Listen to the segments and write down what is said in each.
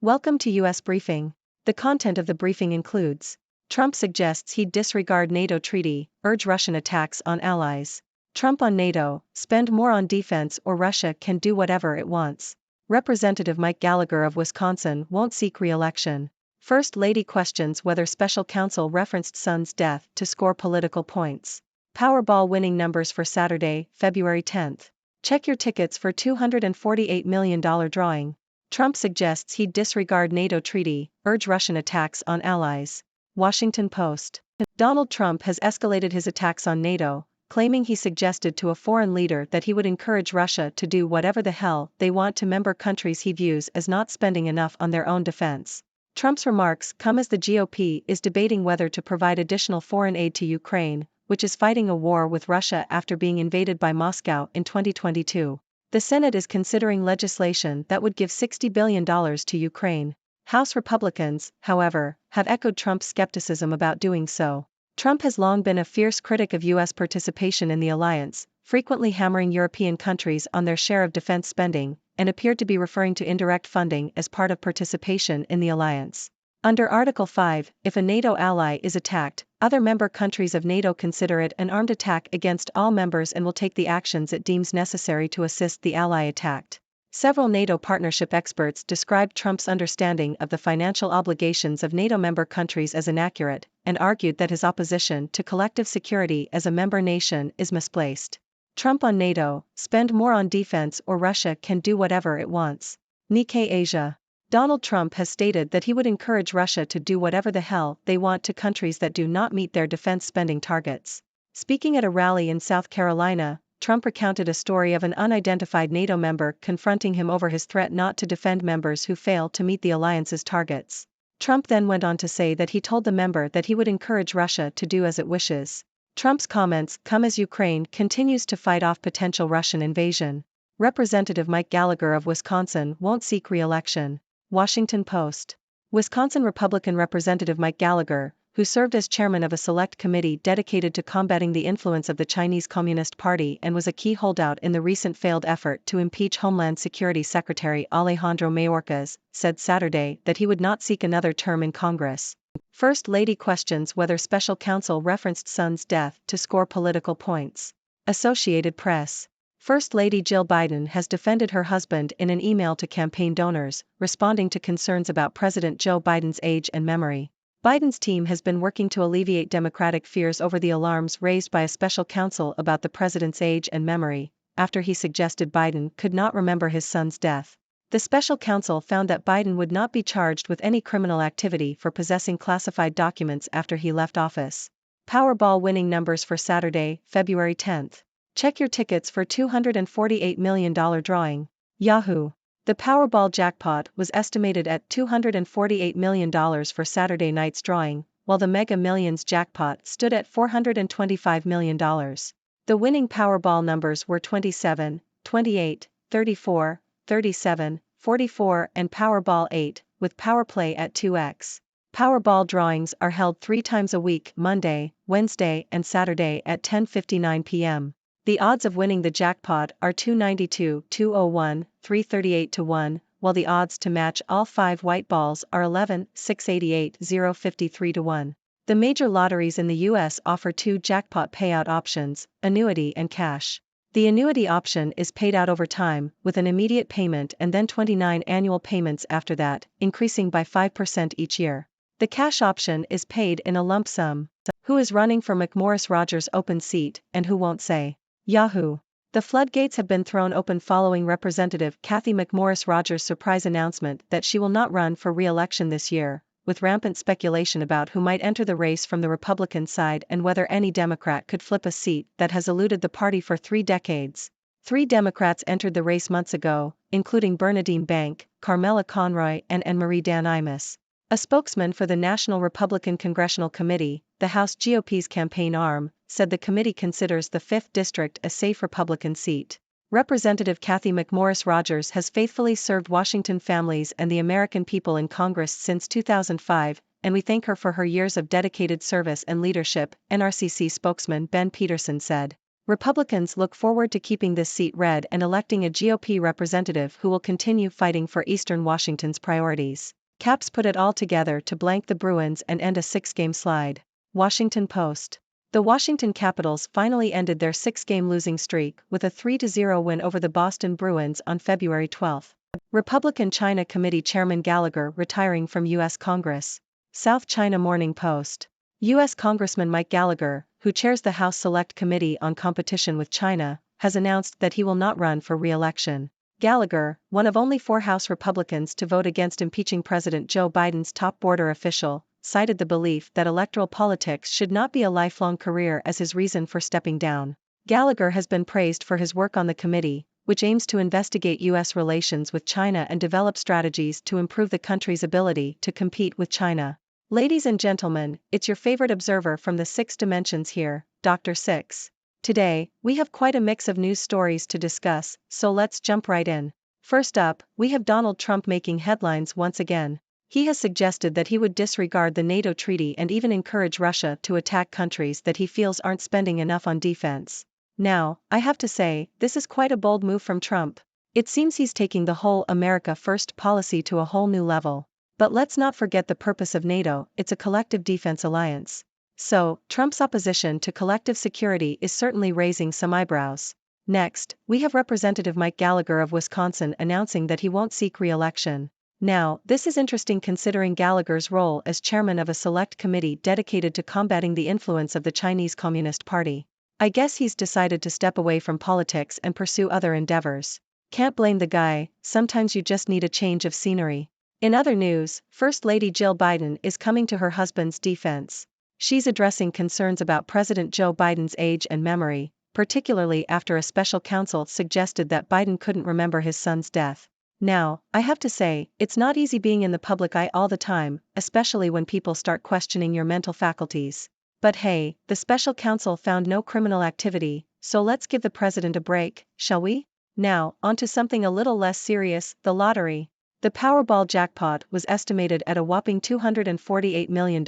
Welcome to U.S. Briefing. The content of the briefing includes: Trump suggests he'd disregard NATO treaty, urge Russian attacks on allies. Trump on NATO, spend more on defense or Russia can do whatever it wants. Representative Mike Gallagher of Wisconsin won't seek re-election. First Lady questions whether special counsel referenced son's death to score political points. Powerball winning numbers for Saturday, February 10th. Check your tickets for $248 million drawing. Trump suggests he'd disregard NATO treaty, urge Russian attacks on allies. Washington Post. Donald Trump has escalated his attacks on NATO, claiming he suggested to a foreign leader that he would encourage Russia to do whatever the hell they want to member countries he views as not spending enough on their own defense. Trump's remarks come as the GOP is debating whether to provide additional foreign aid to Ukraine, which is fighting a war with Russia after being invaded by Moscow in 2022. The Senate is considering legislation that would give $60 billion to Ukraine. House Republicans, however, have echoed Trump's skepticism about doing so. Trump has long been a fierce critic of U.S. participation in the alliance, frequently hammering European countries on their share of defense spending, and appeared to be referring to indirect funding as part of participation in the alliance. Under Article 5, if a NATO ally is attacked, other member countries of NATO consider it an armed attack against all members and will take the actions it deems necessary to assist the ally attacked. Several NATO partnership experts described Trump's understanding of the financial obligations of NATO member countries as inaccurate, and argued that his opposition to collective security as a member nation is misplaced. Trump on NATO, spend more on defense or Russia can do whatever it wants. Nikkei Asia. Donald Trump has stated that he would encourage Russia to do whatever the hell they want to countries that do not meet their defense spending targets. Speaking at a rally in South Carolina, Trump recounted a story of an unidentified NATO member confronting him over his threat not to defend members who fail to meet the alliance's targets. Trump then went on to say that he told the member that he would encourage Russia to do as it wishes. Trump's comments come as Ukraine continues to fight off potential Russian invasion. Representative Mike Gallagher of Wisconsin won't seek re-election. Washington Post. Wisconsin Republican Representative Mike Gallagher, who served as chairman of a select committee dedicated to combating the influence of the Chinese Communist Party and was a key holdout in the recent failed effort to impeach Homeland Security Secretary Alejandro Mayorkas, said Saturday that he would not seek another term in Congress. First Lady questions whether special counsel referenced son's death to score political points. Associated Press. First Lady Jill Biden has defended her husband in an email to campaign donors, responding to concerns about President Joe Biden's age and memory. Biden's team has been working to alleviate Democratic fears over the alarms raised by a special counsel about the president's age and memory, after he suggested Biden could not remember his son's death. The special counsel found that Biden would not be charged with any criminal activity for possessing classified documents after he left office. Powerball winning numbers for Saturday, February 10th. Check your tickets for $248 million drawing. Yahoo! The Powerball jackpot was estimated at $248 million for Saturday night's drawing, while the Mega Millions jackpot stood at $425 million. The winning Powerball numbers were 27, 28, 34, 37, 44 and Powerball 8, with Powerplay at 2x. Powerball drawings are held 3 times a week, Monday, Wednesday and Saturday at 10:59 p.m. The odds of winning the jackpot are 292, 201, 338 to 1, while the odds to match all 5 white balls are 11, 688, 053 to 1. The major lotteries in the U.S. offer 2 jackpot payout options, annuity and cash. The annuity option is paid out over time, with an immediate payment and then 29 annual payments after that, increasing by 5% each year. The cash option is paid in a lump sum. Who is running for McMorris-Rodgers' open seat, and who won't say? Yahoo! The floodgates have been thrown open following Representative Cathy McMorris-Rodgers' surprise announcement that she will not run for re-election this year, with rampant speculation about who might enter the race from the Republican side and whether any Democrat could flip a seat that has eluded the party for 3 decades. 3 Democrats entered the race months ago, including Bernadine Bank, Carmela Conroy and Anne-Marie Dan Imus. A spokesman for the National Republican Congressional Committee, the House GOP's campaign arm, said the committee considers the 5th District a safe Republican seat. Representative Cathy McMorris-Rodgers has faithfully served Washington families and the American people in Congress since 2005, and we thank her for her years of dedicated service and leadership, NRCC spokesman Ben Peterson said. Republicans look forward to keeping this seat red and electing a GOP representative who will continue fighting for Eastern Washington's priorities. Caps put it all together to blank the Bruins and end a 6-game slide. Washington Post. The Washington Capitals finally ended their 6-game losing streak with a 3-0 win over the Boston Bruins on February 12. Republican China Committee Chairman Gallagher retiring from U.S. Congress. South China Morning Post. U.S. Congressman Mike Gallagher, who chairs the House Select Committee on Competition with China, has announced that he will not run for re-election. Gallagher, one of only 4 House Republicans to vote against impeaching President Joe Biden's top border official, cited the belief that electoral politics should not be a lifelong career as his reason for stepping down. Gallagher has been praised for his work on the committee, which aims to investigate U.S. relations with China and develop strategies to improve the country's ability to compete with China. Ladies and gentlemen, it's your favorite observer from the 6 dimensions here, Dr. Six. Today, we have quite a mix of news stories to discuss, so let's jump right in. First up, we have Donald Trump making headlines once again. He has suggested that he would disregard the NATO treaty and even encourage Russia to attack countries that he feels aren't spending enough on defense. Now, I have to say, this is quite a bold move from Trump. It seems he's taking the whole America First policy to a whole new level. But let's not forget the purpose of NATO, it's a collective defense alliance. So, Trump's opposition to collective security is certainly raising some eyebrows. Next, we have Representative Mike Gallagher of Wisconsin announcing that he won't seek re-election. Now, this is interesting considering Gallagher's role as chairman of a select committee dedicated to combating the influence of the Chinese Communist Party. I guess he's decided to step away from politics and pursue other endeavors. Can't blame the guy, sometimes you just need a change of scenery. In other news, First Lady Jill Biden is coming to her husband's defense. She's addressing concerns about President Joe Biden's age and memory, particularly after a special counsel suggested that Biden couldn't remember his son's death. Now, I have to say, it's not easy being in the public eye all the time, especially when people start questioning your mental faculties. But hey, the special counsel found no criminal activity, so let's give the president a break, shall we? Now, on to something a little less serious, the lottery. The Powerball jackpot was estimated at a whopping $248 million,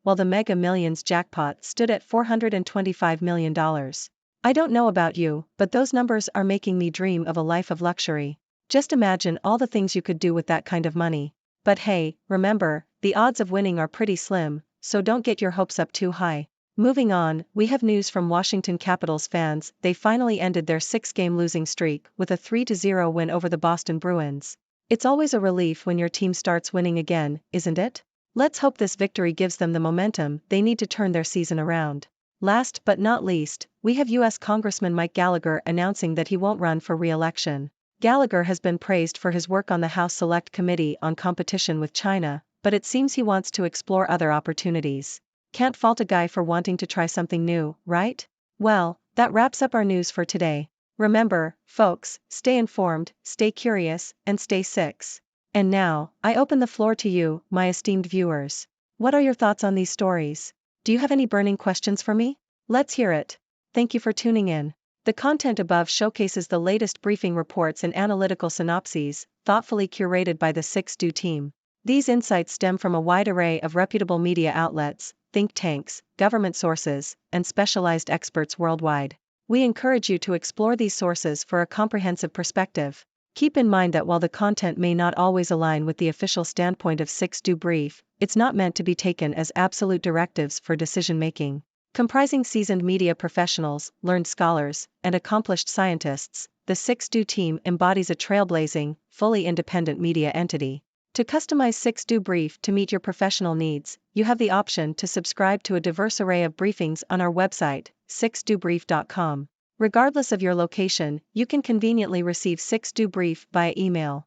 while the Mega Millions jackpot stood at $425 million. I don't know about you, but those numbers are making me dream of a life of luxury. Just imagine all the things you could do with that kind of money. But hey, remember, the odds of winning are pretty slim, so don't get your hopes up too high. Moving on, we have news from Washington Capitals fans. They finally ended their 6-game losing streak with a 3-0 win over the Boston Bruins. It's always a relief when your team starts winning again, isn't it? Let's hope this victory gives them the momentum they need to turn their season around. Last but not least, we have U.S. Congressman Mike Gallagher announcing that he won't run for re-election. Gallagher has been praised for his work on the House Select Committee on Competition with China, but it seems he wants to explore other opportunities. Can't fault a guy for wanting to try something new, right? Well, that wraps up our news for today. Remember, folks, stay informed, stay curious, and stay six. And now, I open the floor to you, my esteemed viewers. What are your thoughts on these stories? Do you have any burning questions for me? Let's hear it. Thank you for tuning in. The content above showcases the latest briefing reports and analytical synopses, thoughtfully curated by the 6Do team. These insights stem from a wide array of reputable media outlets, think tanks, government sources, and specialized experts worldwide. We encourage you to explore these sources for a comprehensive perspective. Keep in mind that while the content may not always align with the official standpoint of 6Do Brief, it's not meant to be taken as absolute directives for decision-making. Comprising seasoned media professionals, learned scholars, and accomplished scientists, the 6Do team embodies a trailblazing, fully independent media entity. To customize 6Do Brief to meet your professional needs, you have the option to subscribe to a diverse array of briefings on our website, 6dobrief.com. Regardless of your location, you can conveniently receive 6Do Brief via email.